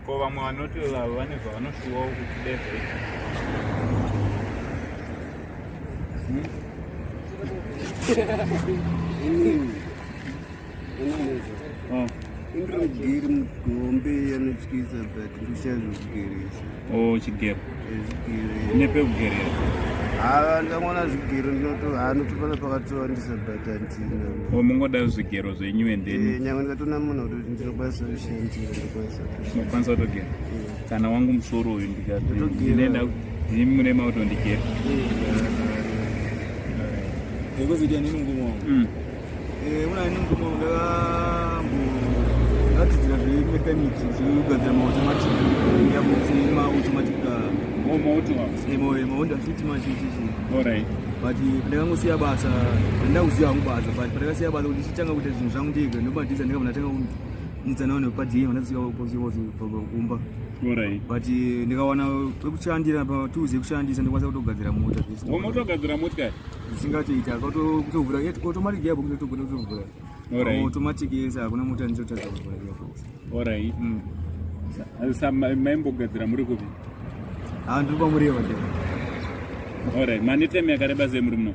Ko vamwe vanoti vane zvavanoshuwawo kuti deve indrogiri mugombe anotyisa but ndichazvokugeresa. chigero nepekugerera ndamwana zvigero ndinotopana pakatowandisa but handina. mungoda zvigero zvenyu endeni nyangwe ndikatona munhu kuti ndinokwanisa kushandira ndinokwanisa kutogera kana wangu musoro uyu ndikaenda mune mautondikera ekuzitia nenungumo unani nungumo ndakamboratidza zvemekaniki zvekugadzira maautomatic maautomatic maondafiti machichichi but ndakangosiya basa handakuziva hangu basa but pandakasiya basa kuti ndichitanga kuita zvinhu zvangu ndega ndomandidza ndinga ndatanga kudzana vanhu vepadhema ndasikumba but ndikawana pekushandira patuzi yekushandisa ndikwanisa kutogadzira mota motogadzira motikari zvisingatoita kutovhura automatic gearbox ndotogona kutovhura automatic yese hakuna mota ndinotadza kuvhura gearbox. Maimbogadzira muri kupi? Ndiri pamureva mane time yakareba sei muri muno?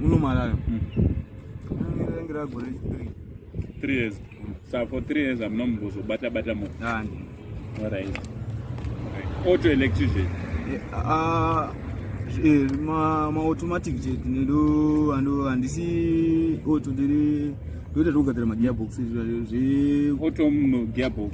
Muno Harare ngira gore 3 years. So for 3 years hamuna mumbozobata mota. Auto electrician ma-automatic jet handisi auto ndiri ndoita zvekugadzira magearbox auto gearbox.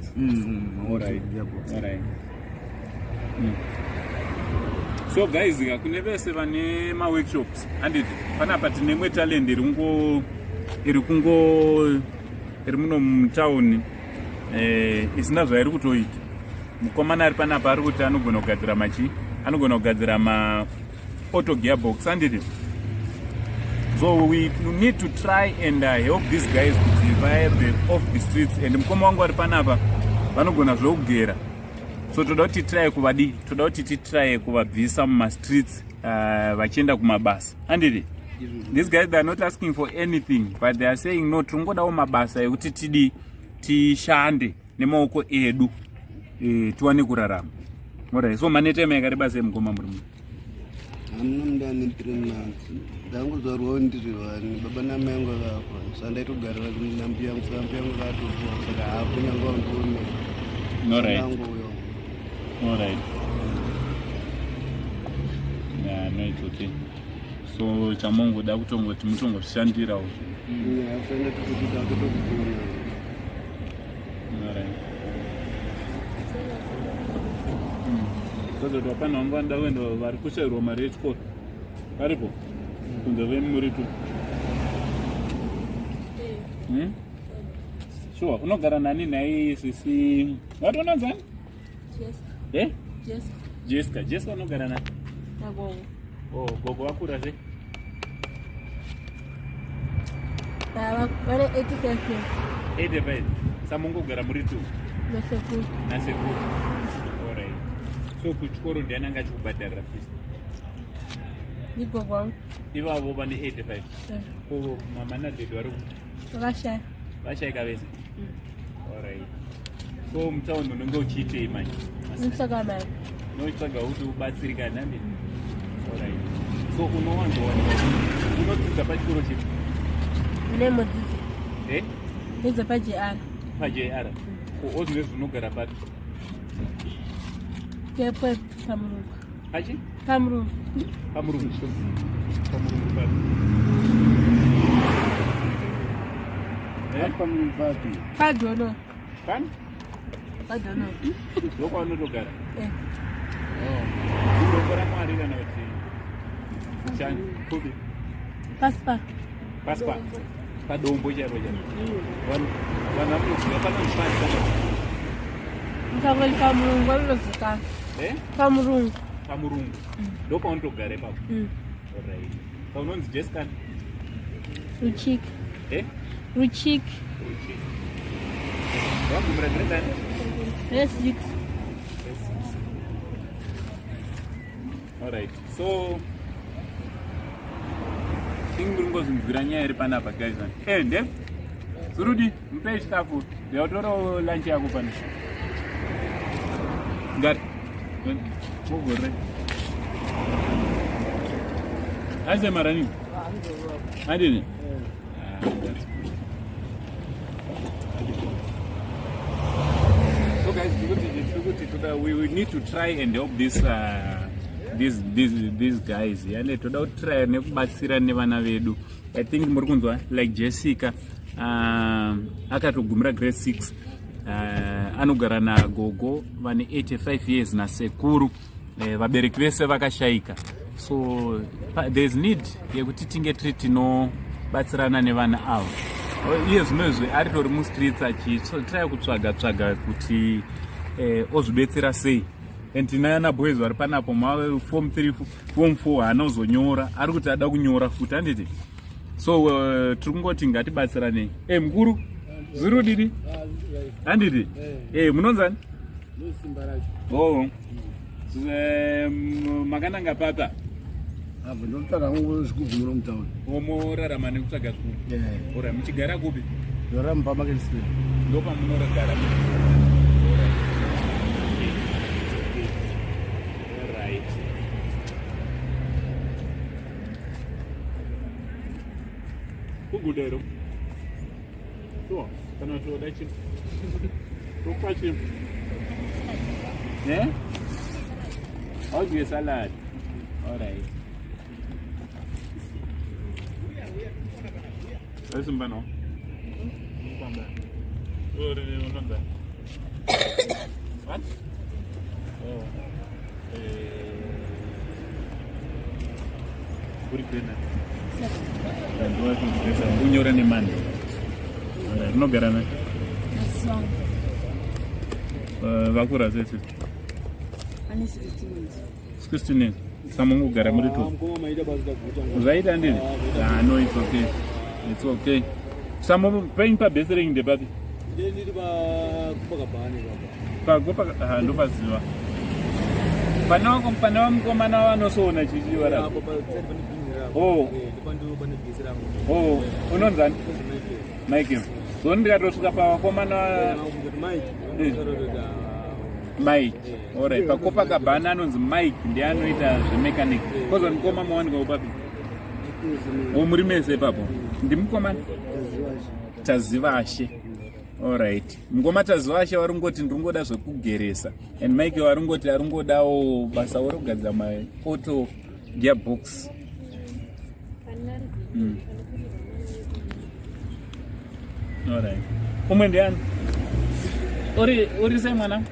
So guys, kune vese vane ma-workshops handiti panapa tine imwe talent iri muno mutauni isina zvairi kutoita. Mukomana ari panapa ari kuti anogona kugadzira ma-auto gearbox handiti. So we need to try and help these guys to survive off the streets. And mukoma wangu ari panapa vanogona zvokugera. So toda kuti titry kuvabvisa muma-streets vachienda kumabasa handiti. These guys, they are not asking for anything, but they are saying no, tringodawo mabasa ekuti tishande nemaoko edu tuwane kurarama. So manetema yakareba sei mukoma muri muno? Hamuna mundani 3 months. Ndangozvarwawo ndiri wani baba namai vangu vakafa. So ndaitogarira nambi yangu vakatofa. Saka hapo nyange wandione. Alright. Yeah, no, it's okay. So chamongoda kutongoti mutongoshandirawo. Afenda tukuita kutokupona. Alright. Kuzoti wapana wangu wenda vari kushairwa mari yechikoro varipo kunze vemuri tu. Sure, unogara nani naye sisi watonanzani? Jessica unogara nani? Gogo wakura sei? Vane 85 years. 85. Samungogara muri tu? Nasekuru. Alright. So kuchikoro ndiani anga achikubhadharira fees? Gogo wangu. Ivavo vane 85. Mama nadhedhi vari vakashaya. Vashayika vese? Alright. So mutauni unenge uchiitei manje? Ndinotsvaga mari. Unotsvaga kuti ubatsirikane handiti? Alright. So unowanzowanikwa unodzidza pachikoro chipi? Mune mudzidzi. Ndidza paJR. PaJR. Ozvinge zvinogara papi? Kepo pamurungu. Pachi? Pamurungu. Pamurungu papi? Pamurungu papi? Padono. Padono. Ndokwaunotogara? Ndokora Mwari kana kuti shani kupi? Paspa. Padombo chaipo. Vanhu vanoziva panozipasa. Mukangoti pamurungu vanozikana. Pamurungu. Ndokwaunotogara ipapo? Alright. Paunonzi Jessica? Ruchik. Ruchik. Wagumira grade ani? Grade 6. Alright. So ingurungozvinzwira nyaya iri panapa guys. Ndem Zurudi, mpei chikafu. Ndeutora lunch yako pana. Ngari. Mogore. Aise marani. Adini. So guys, we need to try and help these guys. Yani toda try nekubatsira nevana vedu. I think muri kunzwa like Jessica akatogumira grade 6 anogara nagogo vane 85 years nasekuru vabereki vese vakashaika. So there's need yekuti tinge tiri tinobatsirana nevana avo. Iye zvinozve ari tori mustreets achitry kutsvaga kuti ozvibetsera sei. And tinana boys vari panapo mave form 3 form 4 anozonyora ari kuti ada kunyora futi handiti. So tiri kungoti ngatibatsirane. Mukuru zviru didi handiti. Munonzani? Oh makananga papa ndinotsvaga ngo zvikugumira mutauni. Omorarama nekutsvaga zvikuru. Ora muchigara kupi? Ndora mupamarket street. Ndopa munoragara. Alright. Kugudero. To, kana to dachi. To kwachi. How do you salad? Alright. Ese mbano. Kwamba. Ore unonda. What? Oh. Uri kwenda. Ndio tunatesa unyora ni mani. Nogara na. Song. Vakura sese. Ani 16 years. 16 years. Samungu gara muri tu. Zaita ndini? No, it's okay. It's okay. Samu paying pa besering de babi. Ndiri ba kupaka bani baba. Ndo paziwa. Pana mkomana wanosona chichiwa la. Oh. Oh, unonzani? Mike. So ndikatosvika pakomana Mike. Alright, pakopa kabana anonzi Mike ndiye anoita zvemechanic. Kozo ndikoma mawanika upapi? Muri mese ipapo. Ndimukomana? Tazivashe. Alright. Mukoma Tazivashe warungoti ndingoda zvekugeresa. And Mike warungoti aringodawo basa warikugadzira auto gearbox. Alright. Umwe ndiani? Uri sei mwana?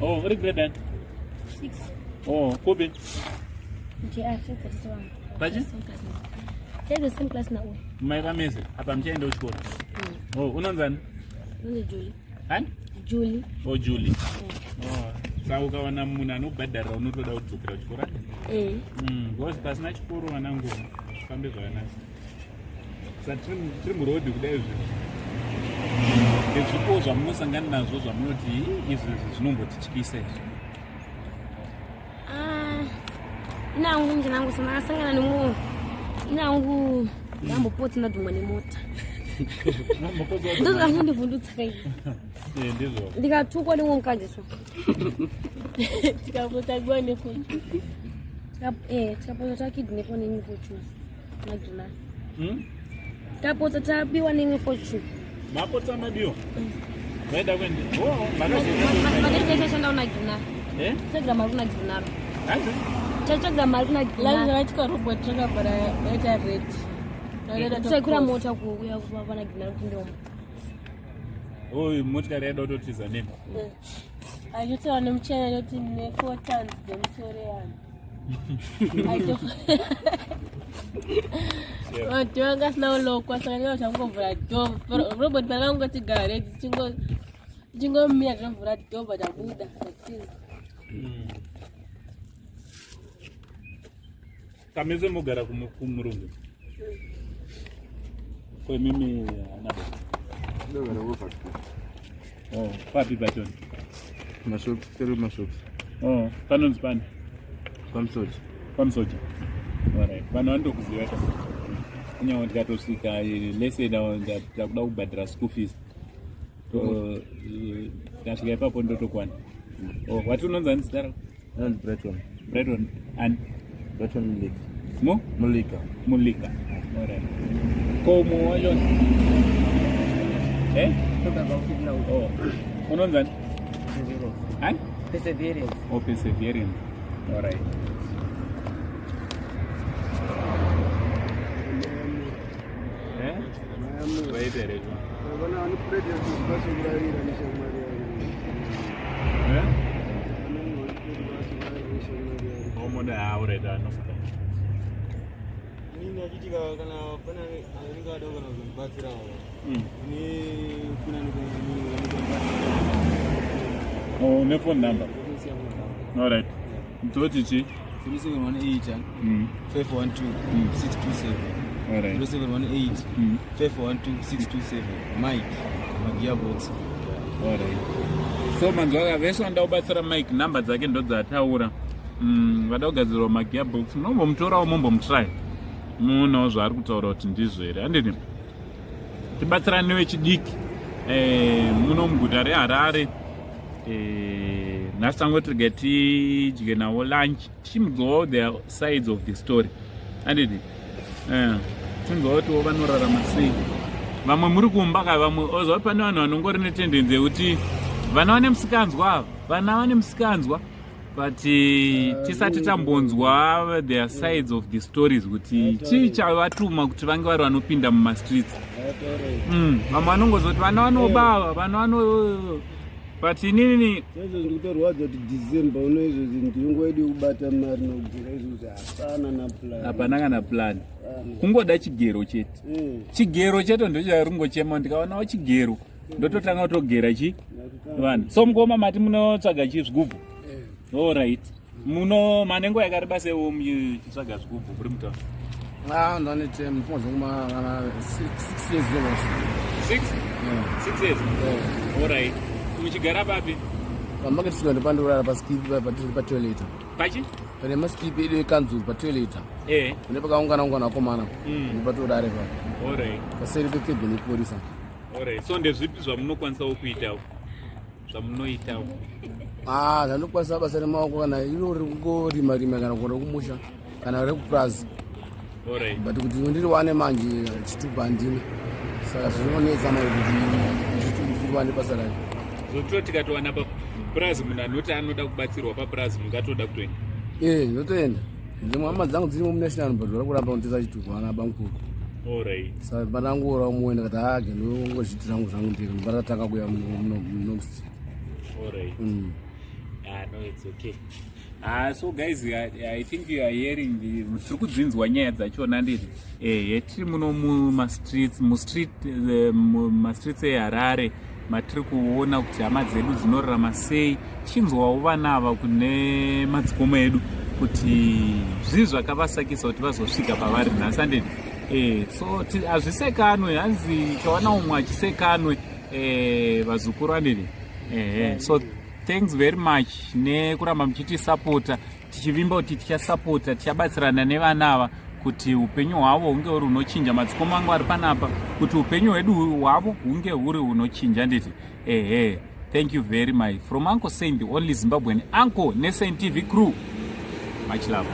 Oh, uri grade 6. Oh, kupi? Pachi? The same class na uwe. Maika mese, hapa mchaenda uchikora. Oh, unonzani? Julie. Hani? Julie. Oh, Julie. Oh, saka ukawana munhu anobhadharira unotoda kudzokera uchikora? Because pasina chikoro wanangu fambe zvakanaka. Saka tiri murodhi kudai izvi. Nezvipo zvamunosangana nazvo zvamunoti izvi zvinombotityisa izvi. Inangu ndinangu sangana nemunhu. Inangu ndambopoti ndadhumwa nemota. Ndozva ndivhundutsa kai. Ndizvo. Ndikatukwa nemwe mukadziswa. Tikapota gwa nefoni. Tikapota takidhi nefoni nefortune. Magina. Tapota tabiwa nemwe fortune. Mapota mabiwa? Vaida kwende? Oh, makazviita ndauna gina. Chagira maruna ginaro. Hazi? Chagira maruna ginaro. Lazima chika robot chakabara yaita red. Sekura mota kuuya kupana ginaro kundomo. Oh, motikari yaida kutotiza nemi. Achitaura nemuchena yoti ne 4 tons demusoro yangu. Vantu vangasina ulokwa saka ndinga zvangomvura dhovu. Robot pakangoti gare chingomira zvamvura dhovu tabuda. Kameze mogara kumurungu. Kwa mimi anaba. Ndogara kufakta. Oh, papi patoni. Mashops, tero mashops. Oh, panonzi pani. Pamsoja. Pamsoja. Alright. Vanhu vanotokuziva ka. Kunyange ndikatosvika lese ndakuda kubhadhira school fees. Ndasvika ipapo ndotokwana. Oh, watunonza nzidaro? And Breton. Breton and Breton Mulika. Mo? Mulika. Mulika. Alright. Como alone? Eh? Oh. Unonza? And? Perseverance. Oh, perseverance. Alright. Eh? Wait there. Eh? Omo da aure da no. Ni na kitika kana bana ringa dogo na batira. Ni kuna ni Oh, ne phone number. Alright. Mtotichi 3718 512 627. Alright. 0718 512 627. Mike Magiabox. Alright. So manzwaka vese ndaubatsira Mike number dzake ndo dzataura. Vada kugadzirwa magearbox munombomutorawo mumbomutry muonawo zvaari kutaura kuti ndizvo here handini tibatsirane wechidiki muno muguta reharare nhasi tangoti rega tidye nawo lunch tichimudzawo the sides of the story handini tinzwawo tiwo vanorarama sei vamwe muri kumba ka vamwe ozva pane vanhu vanongori netendenzi yekuti vana vane musikanzwa but tisati tambonzwa their sides of the stories kuti chii chavatuma kuti vange vari vanopinda mumastreets vamwe vanongozoti vana vanobava vana vano but inini izvo ndikutorwadza kuti December uno izvozvi ndinguva yedu yekubata mari nokugura izvozvi hapana kana plan kungoda chigero chete chigero chete ndocharingochema ndikaonawo chigero ndototanga kutogera vanhu so mukoma mati munotsvaga chizvigubhu alright muno manengo yakareba sewo muchitsvaga zvigubhu kuri mutaura ndane time ndinozongoma 6 years ago 6 years alright muchigara papi pamarket square ndopandorara paskipi patoilet pachi pane maskipi edu ekanzuru patoilet pane pakaungana vakomana ndopatodare pa alright paseri pekebhe neporisa alright so ndezvipi zvamunokwanisawo kuitawo zvamunoitawo zvanokwanisa basa remaoko kana iro rikungorima kana kuenda kumusha kana rekupurazi but kuti ndiri wane manje chitubu handina saka zvinonetsa mai kuti ndiwane basa racho zotiro tikatowana papurazi munhu anoti anoda kubatsirwa papurazi mungatoda kutoenda ndotoenda dzimwe hama dzangu dzirimo munational but vari kuramba kunditesa chitubu vana bamukuru saka pandangoora muenda kati hage ndongozviti zvangu ndiri mbatatanga kuya munomstreet no, it's okay. So guys, I think you are hearing tiri kudzinzwa nyaya dzachona ndiri yetiri muno mumastreets eharare matiri kuona kuti hama dzedu dzinorarama sei tichinzwawo vana ava kune madzikomo edu kuti zvii zvakavasakisa kuti vazosvika pavari nhasi handidi so hazvisekanwe hanzi chawana umwe achisekanwe vazukuru handidi so thanks very much nekuramba muchitisapota tichivimba kuti tichasapota tichabatsirana nevana ava kuti upenyu hwavo hunge huri hunochinja madzikomo angu ari panapa kuti upenyu hwedu hwavo hunge huri hunochinja nditi thank you very much from Uncle Saint, the only Zimbabwean uncle neSaint TV crew. Much love.